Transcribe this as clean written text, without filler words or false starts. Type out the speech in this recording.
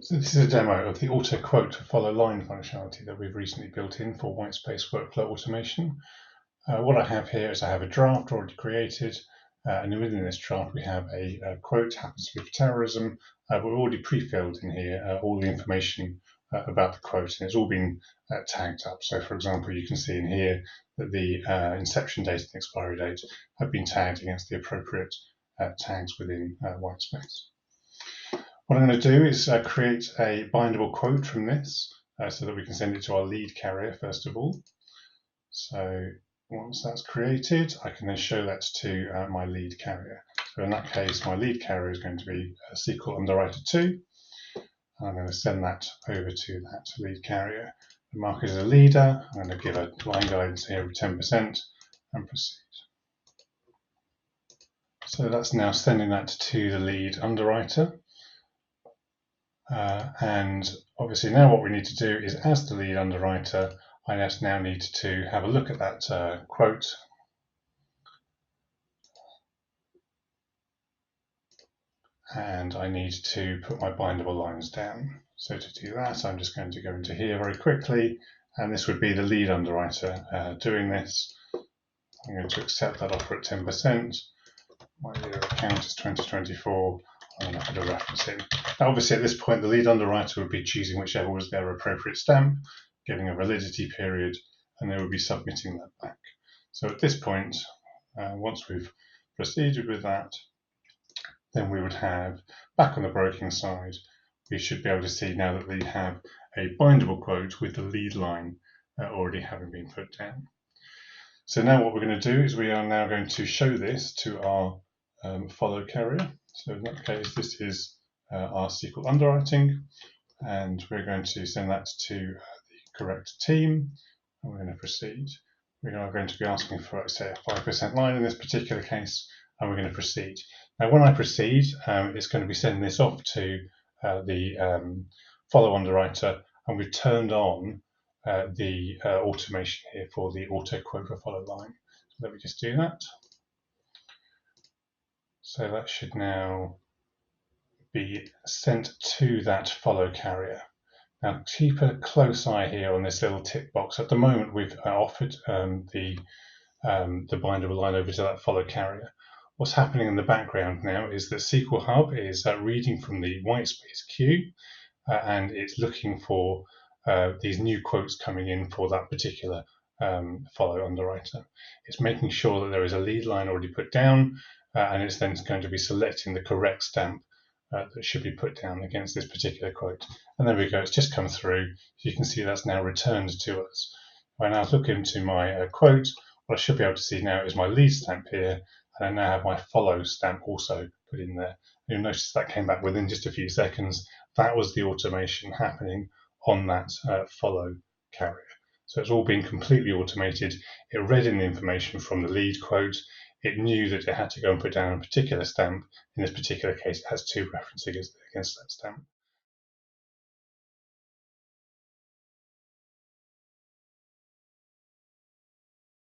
So this is a demo of the auto quote follow line functionality that we've recently built in for whitespace workflow automation. What I have here is I have a draft already created, and within this draft we have a quote, happens to be for terrorism. We've already pre-filled in here all the information about the quote, and it's all been tagged up. So for example, you can see in here that the inception date and expiry date have been tagged against the appropriate tags within whitespace. What I'm going to do is create a bindable quote from this so that we can send it to our lead carrier first of all. So once that's created, I can then show that to my lead carrier. So in that case, my lead carrier is going to be SQL Underwriter 2. I'm going to send that over to that lead carrier. The mark it as a leader. I'm going to give a line guidance here of 10% and proceed. So that's now sending that to the lead underwriter. And obviously now what we need to do is, as the lead underwriter, I just now need to have a look at that quote and I need to put my bindable lines down. So to do that, I'm just going to go into here very quickly, and this would be the lead underwriter doing this. I'm going to accept that offer at 10%. My year account is 2024. I'm going to put a reference in. Now, obviously, at this point, the lead underwriter would be choosing whichever was their appropriate stamp, giving a validity period, and they would be submitting that back. So at this point, once we've proceeded with that, then we would have, back on the broking side, we should be able to see now that we have a bindable quote with the lead line already having been put down. So now what we're going to do is we are now going to show this to our follow carrier. So in that case, this is our SQL underwriting, and we're going to send that to the correct team, and we're going to proceed. We are going to be asking for, say, a 5% line in this particular case, and we're going to proceed. Now, when I proceed, it's going to be sending this off to the follow underwriter, and we've turned on the automation here for the auto quote for follow line. So let me just do that. So that should now be sent to that follow carrier. Now keep a close eye here on this little tick box. At the moment we've offered the bindable line over to that follow carrier. What's happening in the background now is that SQL Hub is reading from the whitespace queue and it's looking for these new quotes coming in for that particular follow underwriter. It's making sure that there is a lead line already put down, and it's then going to be selecting the correct stamp that should be put down against this particular quote. And there we go, it's just come through. You can see that's now returned to us. When I now look into my quote, what I should be able to see now is my lead stamp here, and I now have my follow stamp also put in there. You'll notice that came back within just a few seconds. That was the automation happening on that follow carrier. So it's all been completely automated. It read in the information from the lead quote. It knew that it had to go and put down a particular stamp. In this particular case, it has two references against that stamp.